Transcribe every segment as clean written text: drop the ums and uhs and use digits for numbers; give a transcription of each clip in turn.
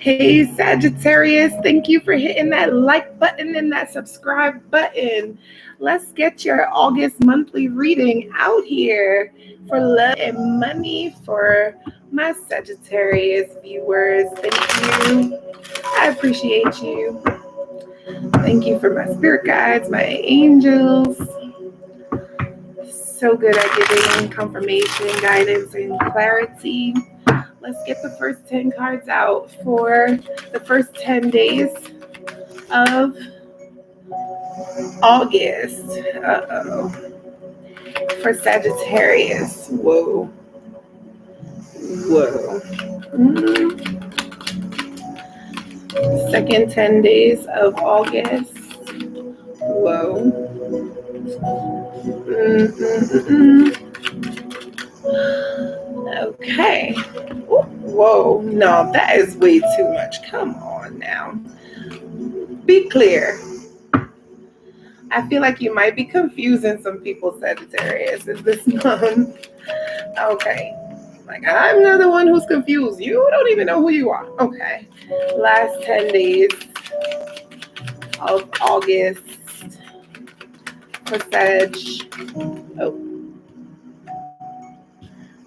Hey Sagittarius, thank you for hitting that like button and that subscribe button. Let's get your August monthly reading out here for love and money for my Sagittarius viewers. Thank you. I appreciate you. Thank you for my spirit guides, my angels. So good at giving confirmation, guidance, and clarity. Let's get the first 10 cards out for the first 10 days of August. For Sagittarius. Whoa. Second 10 days of August. Whoa. Okay. Whoa. No, that is way too much. Come on now. Be clear. I feel like you might be confusing some people, Sagittarius. Is this month? Okay. Like, I'm not the one who's confused. You don't even know who you are. Okay. Last 10 days of August for Sag. Oh.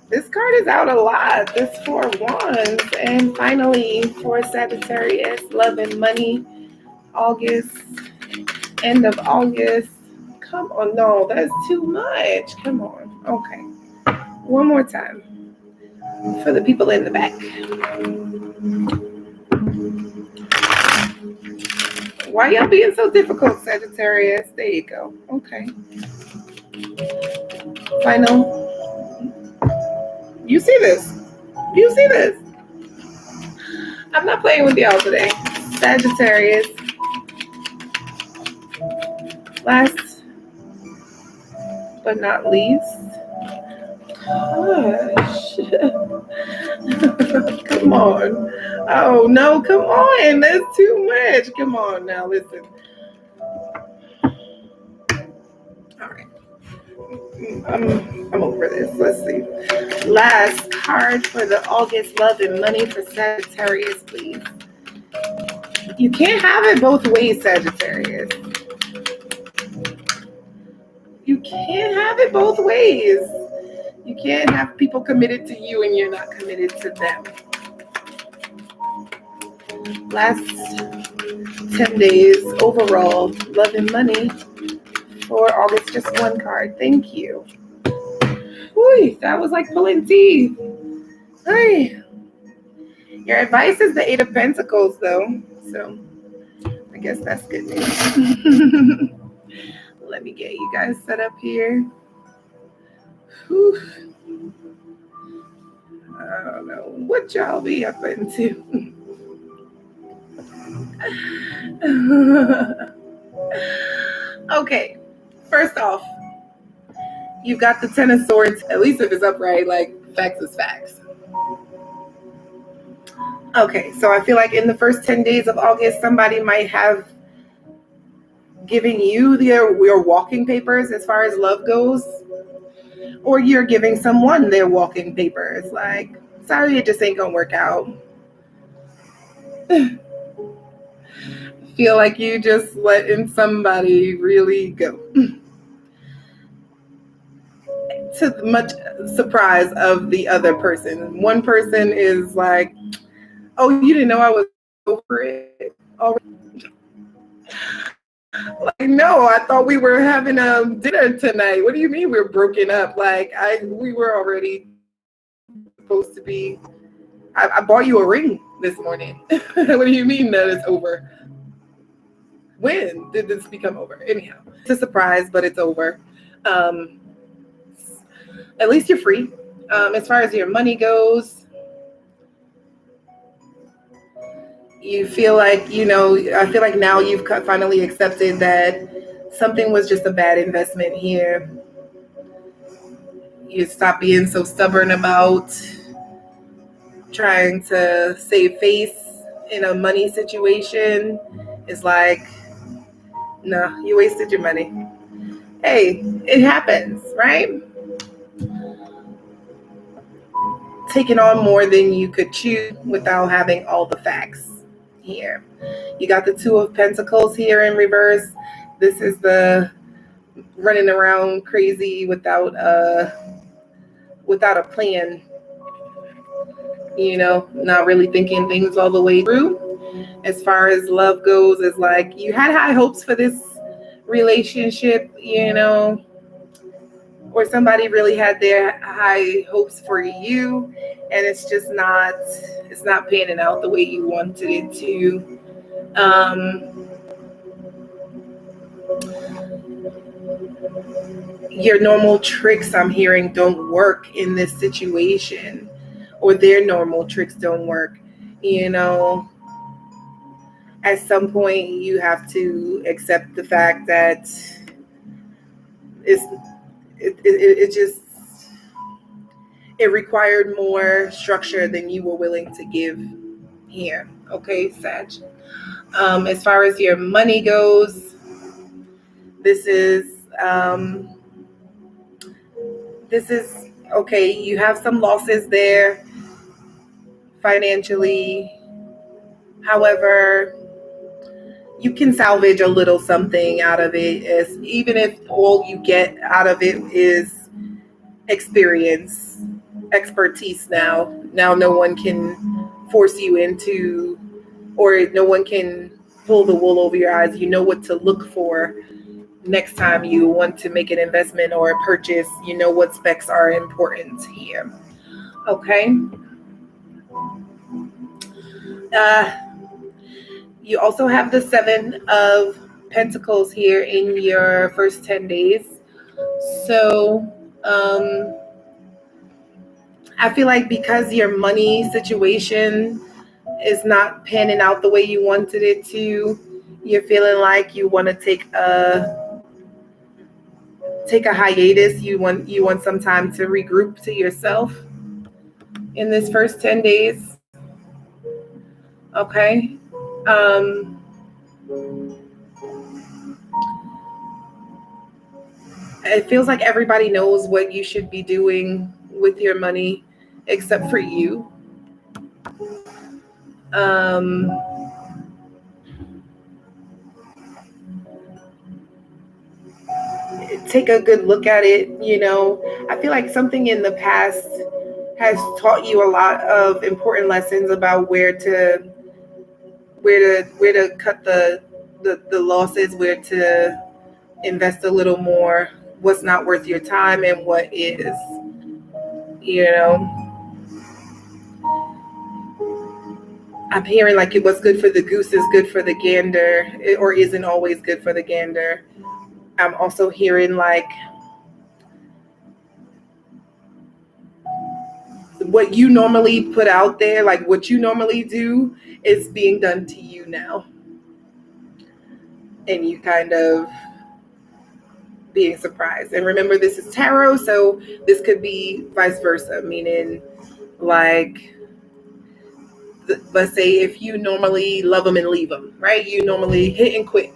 This card is out a lot. This 4 of Wands. And finally, for Sagittarius, love and money, August, end of August. Come on. No, that's too much. Come on. Okay. One more time for the people in the back. Why y'all being so difficult, Sagittarius? There you go. Okay. Final. You see this? You see this? I'm not playing with y'all today. Sagittarius. Last but not least. Gosh. Come on. Oh, no, come on. That's too much. Come on now, listen. All right. I'm over this. Let's see. Last card for the August love and money for Sagittarius, please. You can't have it both ways, Sagittarius. You can't have it both ways. You can't have people committed to you and you're not committed to them. Last 10 days overall, love and money for August, just one card. Thank you. Whew, that was like pulling teeth. Hey. Your advice is the 8 of Pentacles, though. So I guess that's good news. Let me get you guys set up here. Whew. I don't know what y'all be up into. Okay, first off, you've got the 10 of Swords, at least if it's upright, like facts is facts. Okay, so I feel like in the first 10 days of August, somebody might have given you your walking papers as far as love goes, or you're giving someone their walking papers. Like, sorry, it just ain't gonna work out. Feel like you just letting somebody really go. To the much surprise of the other person. One person is like, oh, you didn't know I was over it already? Like, no, I thought we were having dinner tonight. What do you mean we're broken up? Like, we were already supposed to be. I bought you a ring this morning. What do you mean that it's over? When did this become over? Anyhow, it's a surprise, but it's over. At least you're free. As far as your money goes, you feel like, I feel like now you've finally accepted that something was just a bad investment here. You stop being so stubborn about trying to save face in a money situation. It's like, no, you wasted your money. Hey, it happens, right? taking on more than you could chew without having all the facts here. You got the Two of Pentacles here in reverse. This is the running around crazy without a plan, not really thinking things all the way through. As far as love goes, it's like you had high hopes for this relationship, or somebody really had their high hopes for you, and it's not panning out the way you wanted it to. Your normal tricks, I'm hearing, don't work in this situation, or their normal tricks don't work. At some point you have to accept the fact that it required more structure than you were willing to give here. Okay, Sag. As far as your money goes, this is okay. You have some losses there financially. However, you can salvage a little something out of it, even if all you get out of it is expertise. Now no one can force you into, or no one can pull the wool over your eyes. You know what to look for next time you want to make an investment or a purchase. You know what specs are important here. Okay. You also have the Seven of Pentacles here in your first 10 days. So I feel like because your money situation is not panning out the way you wanted it to, you're feeling like you want to take a hiatus. You want some time to regroup to yourself in this first 10 days. Okay. It feels like everybody knows what you should be doing with your money except for you. Take a good look at it. I feel like something in the past has taught you a lot of important lessons about where to cut the losses, where to invest a little more, what's not worth your time and what is. I'm hearing like what's good for the goose is good for the gander, or isn't always good for the gander. I'm also hearing like what you normally put out there, like what you normally do, is being done to you now. And you kind of being surprised. And remember, this is tarot, so this could be vice versa, meaning like, let's say if you normally love them and leave them, right? You normally hit and quit.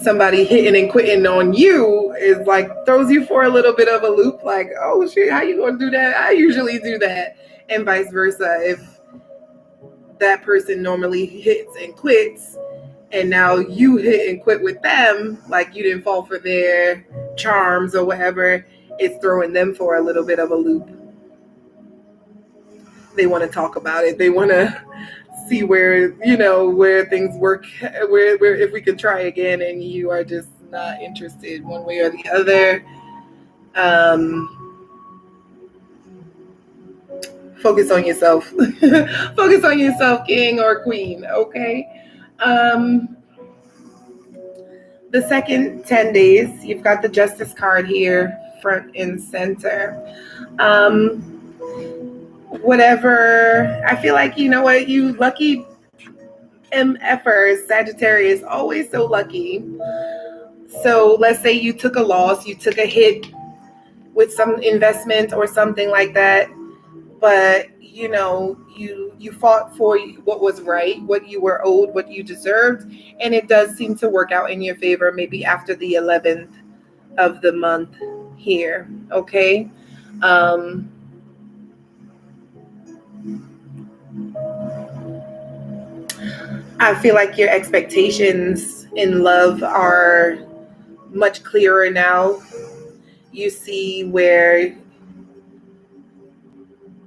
Somebody hitting and quitting on you is like throws you for a little bit of a loop, like, oh shit, how you gonna do that? I usually do that. And vice versa. If that person normally hits and quits and now you hit and quit with them, like you didn't fall for their charms or whatever, it's throwing them for a little bit of a loop. They want to talk about it. They want to see where things work, where if we can try again, and you are just not interested one way or the other. Focus on yourself. Focus on yourself, king or queen. Okay. The second 10 days, you've got the Justice card here, front and center. Whatever, I feel like, you lucky MFers, Sagittarius, always so lucky. So let's say you took a loss, you took a hit with some investment or something like that, but you fought for what was right, what you were owed, what you deserved, and it does seem to work out in your favor, maybe after the 11th of the month here. Okay. I feel like your expectations in love are much clearer now. You see where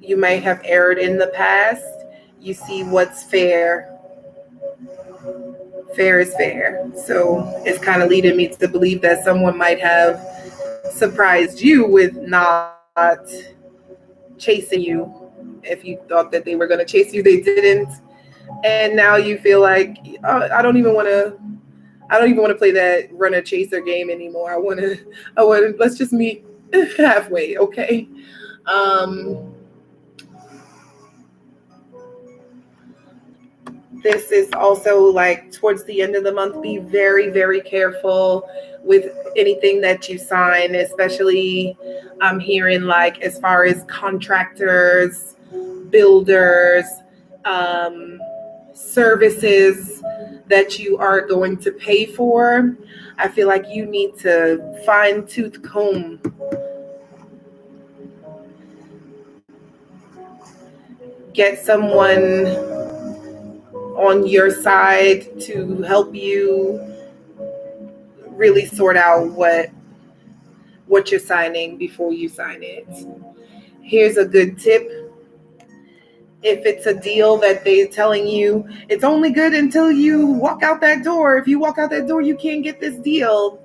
you might have erred in the past. You see what's fair. Fair is fair. So it's kind of leading me to believe that someone might have surprised you with not chasing you. If you thought that they were going to chase you, they didn't. And now you feel like, oh, I don't even want to play that runner chaser game anymore. I want to, let's just meet halfway. Okay. This is also like towards the end of the month, be very, very careful with anything that you sign, especially I'm hearing like as far as contractors, builders, services that you are going to pay for. I feel like you need to fine tooth comb get someone on your side to help you really sort out what you're signing before you sign it. Here's a good tip. If it's a deal that they're telling you it's only good until you walk out that door, if you walk out that door you can't get this deal,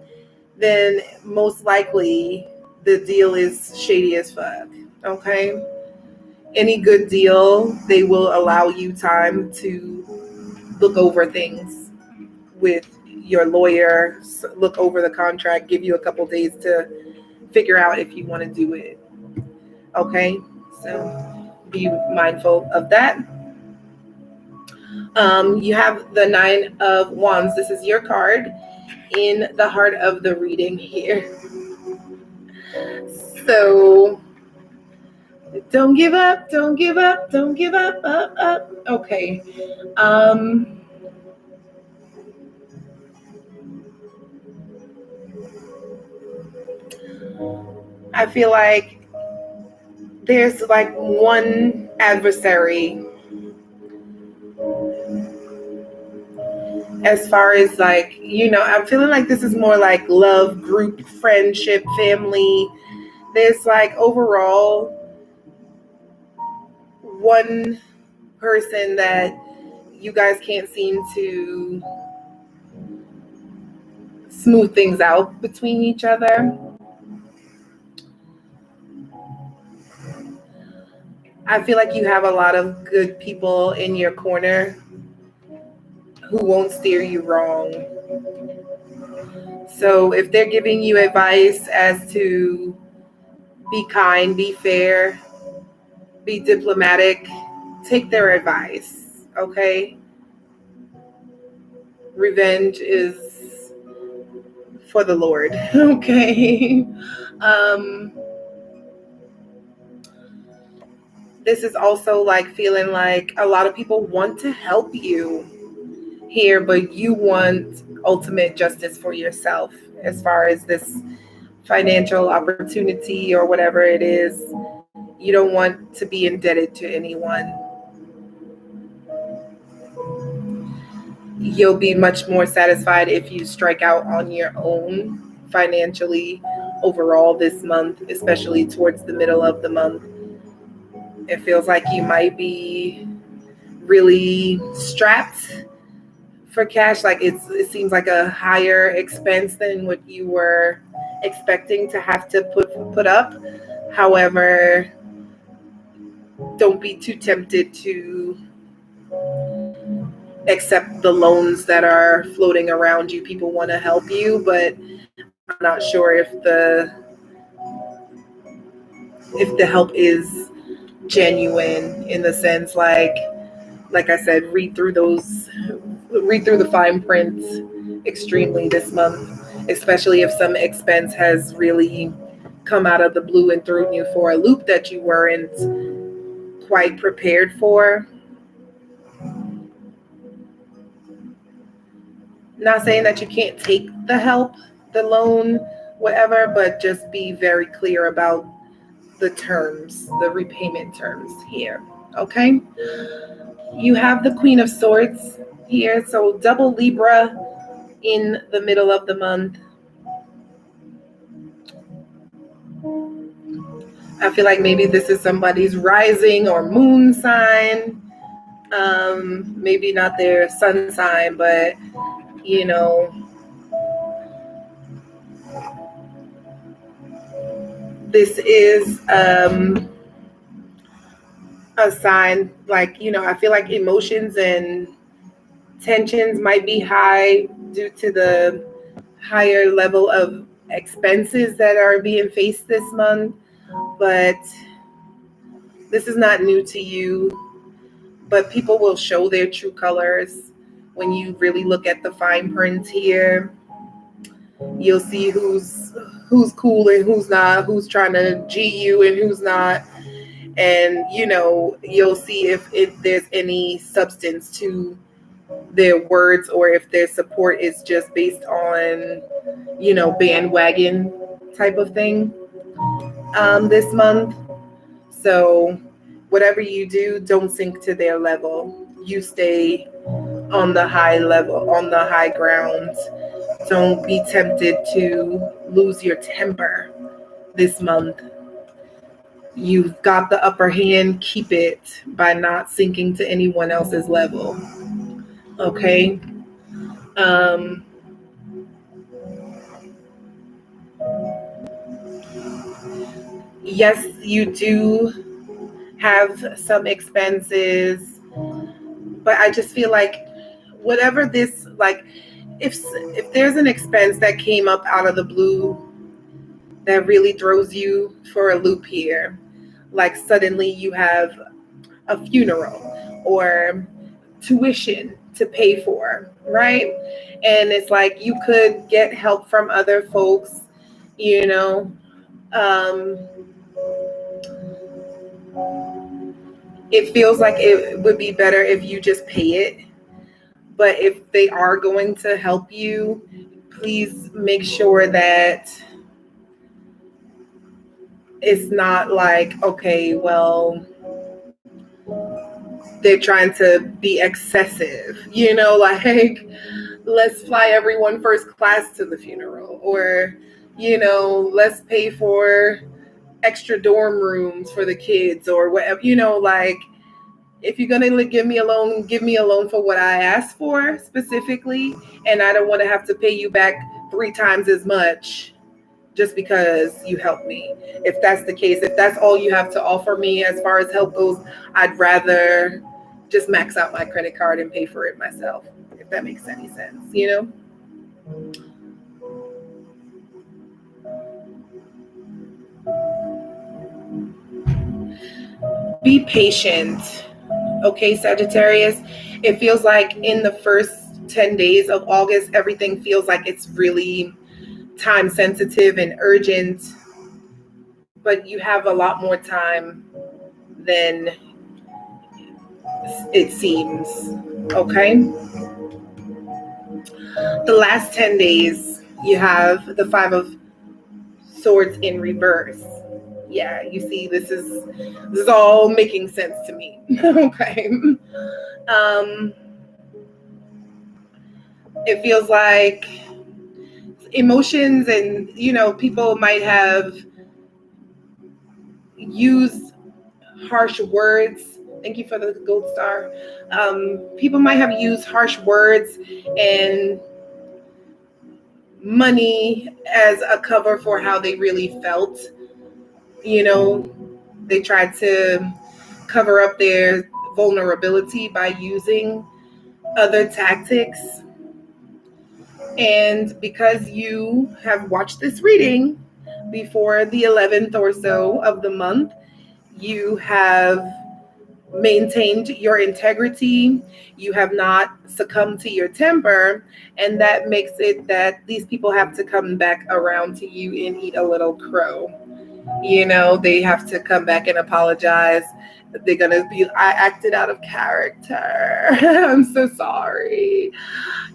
then most likely the deal is shady as fuck. Okay? Any good deal, they will allow you time to look over things with your lawyer, look over the contract, give you a couple days to figure out if you want to do it. Okay? So be mindful of that. You have the 9 of Wands. This is your card in the heart of the reading here. So don't give up, don't give up, don't give up, up. Okay. I feel like there's like one adversary as far as like, I'm feeling like this is more like love, group, friendship, family. There's like overall one person that you guys can't seem to smooth things out between each other. I feel like you have a lot of good people in your corner who won't steer you wrong. So if they're giving you advice as to be kind, be fair, be diplomatic, take their advice, okay? Revenge is for the Lord, okay? This is also like feeling like a lot of people want to help you here, but you want ultimate justice for yourself as far as this financial opportunity or whatever it is. You don't want to be indebted to anyone. You'll be much more satisfied if you strike out on your own financially overall this month, especially towards the middle of the month. It feels like you might be really strapped for cash. Like it seems like a higher expense than what you were expecting to have to put up. However, don't be too tempted to accept the loans that are floating around you. People want to help you, but I'm not sure if the help is genuine in the sense like I said, read through the fine print extremely this month, especially if some expense has really come out of the blue and thrown you for a loop that you weren't quite prepared for. Not saying that you can't take the help, the loan, whatever, but just be very clear about the terms, the repayment terms here. Okay. You have the Queen of Swords here. So double Libra in the middle of the month. I feel like maybe this is somebody's rising or moon sign. Maybe not their sun sign, but you know, this is a sign, like, you know, I feel like emotions and tensions might be high due to the higher level of expenses that are being faced this month. But this is not new to you, but people will show their true colors when you really look at the fine print here. You'll see who's cool and who's not, who's trying to G you and who's not. And, you know, you'll see if there's any substance to their words or if their support is just based on, you know, bandwagon type of thing this month. So whatever you do, don't sink to their level. You stay on the high level, on the high ground. Don't be tempted to lose your temper this month. You've got the upper hand. Keep it by not sinking to anyone else's level. Okay? Yes, you do have some expenses, but I just feel like whatever this, like, if there's an expense that came up out of the blue that really throws you for a loop here, like suddenly you have a funeral or tuition to pay for, right? And it's like you could get help from other folks, you know. It feels like it would be better if you just pay it. But if they are going to help you, please make sure that it's not like, okay, well, they're trying to be excessive, you know, like, let's fly everyone first class to the funeral, or, you know, let's pay for extra dorm rooms for the kids, or whatever, you know, like, if you're going to give me a loan for what I asked for specifically, and I don't want to have to pay you back 3 times as much just because you helped me. If that's the case, if that's all you have to offer me as far as help goes, I'd rather just max out my credit card and pay for it myself, if that makes any sense, you know? Be patient. Okay, Sagittarius, it feels like in the first 10 days of August, everything feels like it's really time sensitive and urgent, but you have a lot more time than it seems. Okay. The last 10 days, you have the 5 of Swords in reverse. Yeah, you see, this is all making sense to me. Okay. It feels like emotions, and, you know, people might have used harsh words. Thank you for the gold star. People might have used harsh words and money as a cover for how they really felt. You know, they tried to cover up their vulnerability by using other tactics. And because you have watched this reading before the 11th or so of the month, you have maintained your integrity. You have not succumbed to your temper. And that makes it that these people have to come back around to you and eat a little crow. You know, they have to come back and apologize. They're going to be, I acted out of character. I'm so sorry.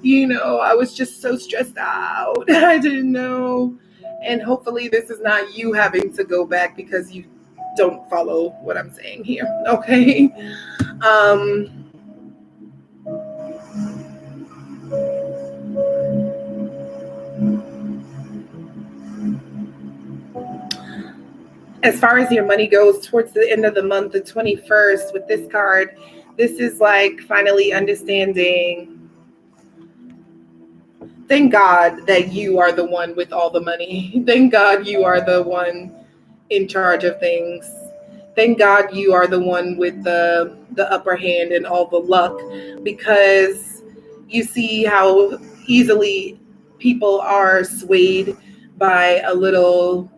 You know, I was just so stressed out. I didn't know. And hopefully this is not you having to go back because you don't follow what I'm saying here. Okay. As far as your money goes, towards the end of the month, the 21st, with this card, this is like finally understanding. Thank God that you are the one with all the money. Thank God you are the one in charge of things. Thank God you are the one with the upper hand and all the luck, because you see how easily people are swayed by a little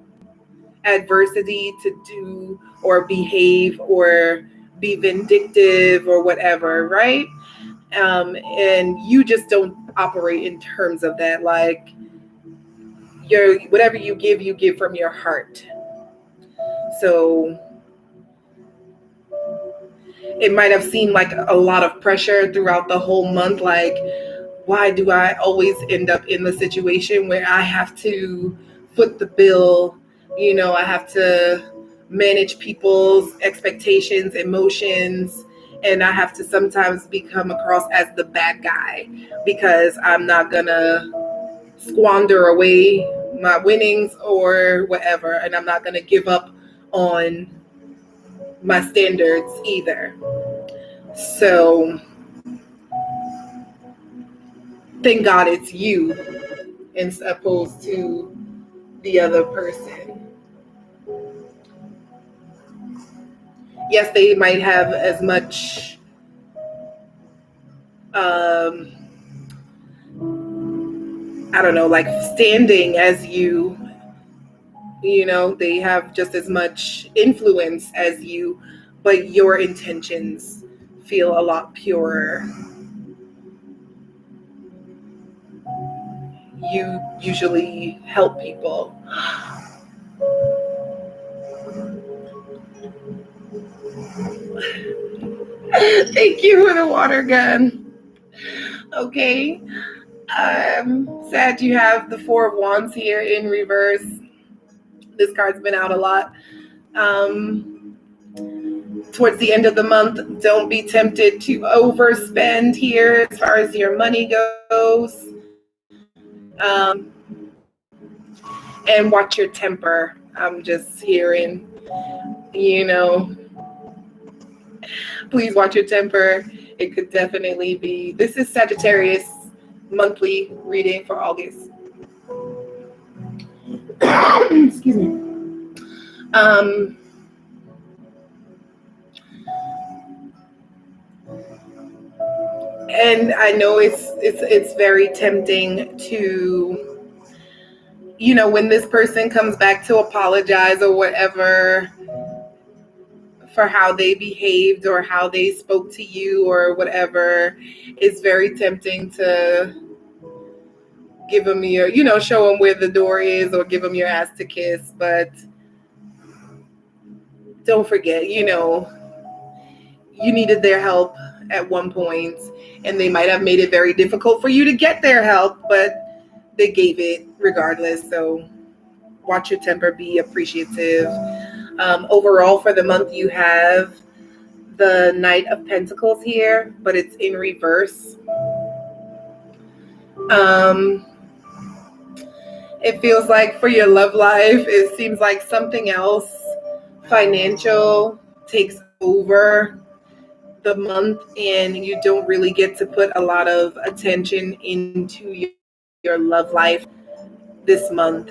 adversity to do or behave or be vindictive or whatever, right? And you just don't operate in terms of that. Like, whatever you give from your heart. So it might have seemed like a lot of pressure throughout the whole month. Like, why do I always end up in the situation where I have to foot the bill? I have to manage people's expectations, emotions, and I have to sometimes come across as the bad guy because I'm not gonna squander away my winnings or whatever, and I'm not gonna give up on my standards either. So thank God it's you as opposed to the other person. Yes, they might have as much I don't know, like standing as you. They have just as much influence as you, but your intentions feel a lot purer. You usually help people. Thank you for the water gun. Okay. Sad you have the Four of Wands here in reverse. This card's been out a lot. Towards the end of the month, don't be tempted to overspend here as far as your money goes. And watch your temper. I'm just hearing, please watch your temper. It could definitely be. This is Sagittarius monthly reading for August. Excuse me. And I know it's very tempting to, when this person comes back to apologize or whatever for how they behaved or how they spoke to you or whatever, it's very tempting to give them your, show them where the door is or give them your ass to kiss. But don't forget, you needed their help at one point, and they might have made it very difficult for you to get their help, but they gave it regardless. So watch your temper, be appreciative. Overall for the month, you have the Knight of Pentacles here, but it's in reverse. It feels like for your love life, it seems like something else financial takes over the month, and you don't really get to put a lot of attention into your love life this month.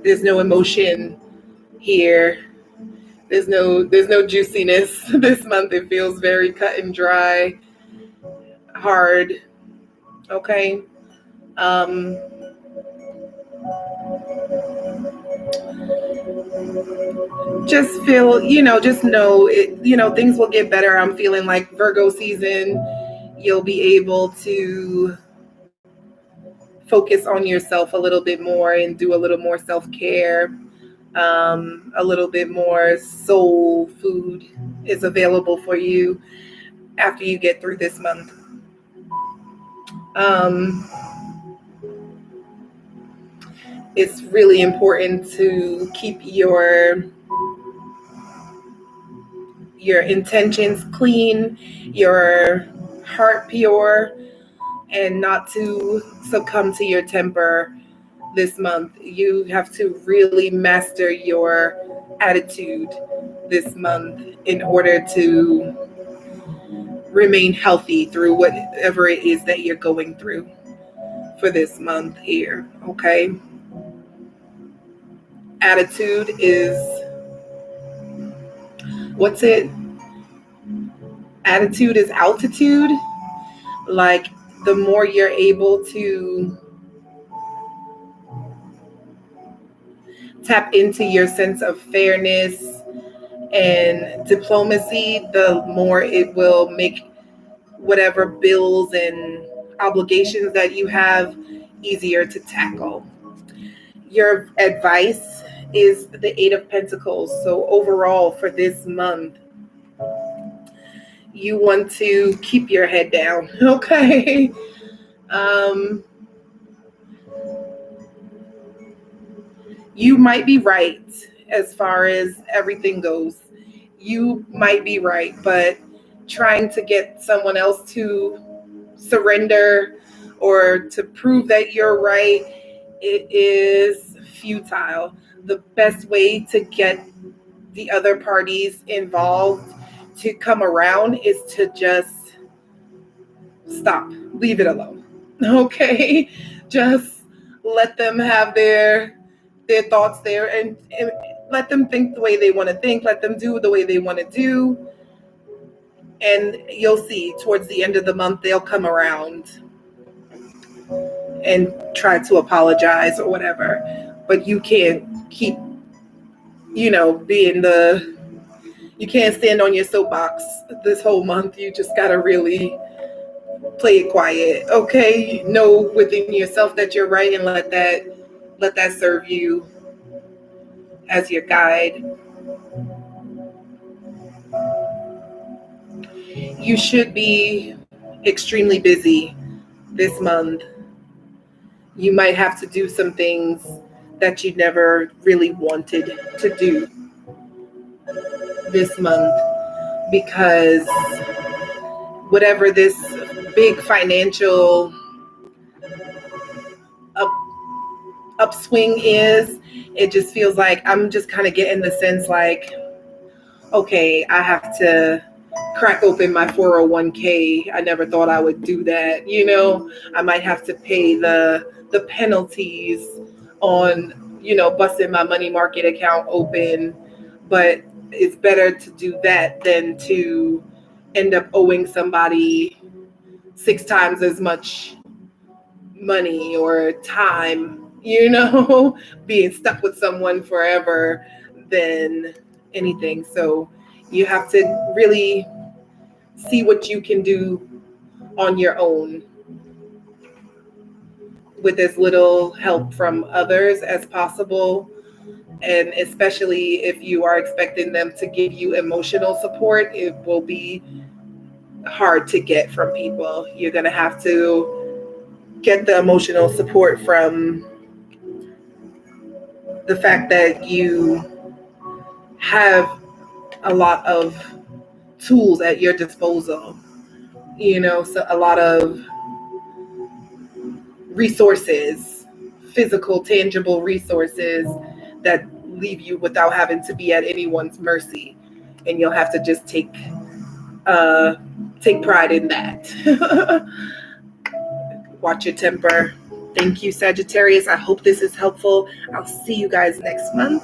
There's no emotion here. There's no juiciness this month. It feels very cut and dry, hard. Okay. Just feel, just know it, things will get better. I'm feeling like Virgo season, you'll be able to focus on yourself a little bit more and do a little more self-care. A little bit more soul food is available for you after you get through this month. It's really important to keep your your intentions clean, your heart pure, and not to succumb to your temper this month. You have to really master your attitude this month in order to remain healthy through whatever it is that you're going through for this month here, okay? Attitude is, what's it? Attitude is altitude. Like, the more you're able to tap into your sense of fairness and diplomacy, the more it will make whatever bills and obligations that you have easier to tackle. Your advice is the Eight of Pentacles. So overall for this month, you want to keep your head down, okay? You might be right as far as everything goes. You might be right, but trying to get someone else to surrender or to prove that you're right, it is futile. The best way to get the other parties involved to come around is to just stop, leave it alone, okay? Just let them have their thoughts there, and let them think the way they want to think, let them do the way they want to do, and you'll see towards the end of the month they'll come around and try to apologize or whatever. But you can't keep, you can't stand on your soapbox this whole month. You just gotta really play it quiet, okay? Know within yourself that you're right, and let that serve you as your guide. You should be extremely busy this month. You might have to do some things that you never really wanted to do this month, because whatever this big financial upswing is, it just feels like I'm just kind of getting the sense like, okay, I have to crack open my 401k. I never thought I would do that. I might have to pay the penalties on, busting my money market account open, but it's better to do that than to end up owing somebody 6 times as much money or time, being stuck with someone forever than anything. So you have to really see what you can do on your own with as little help from others as possible. And especially if you are expecting them to give you emotional support, it will be hard to get from people. You're going to have to get the emotional support from the fact that you have a lot of tools at your disposal, so a lot of resources, physical, tangible resources that leave you without having to be at anyone's mercy. And you'll have to just take pride in that. Watch your temper. Thank you, Sagittarius. I hope this is helpful. I'll see you guys next month.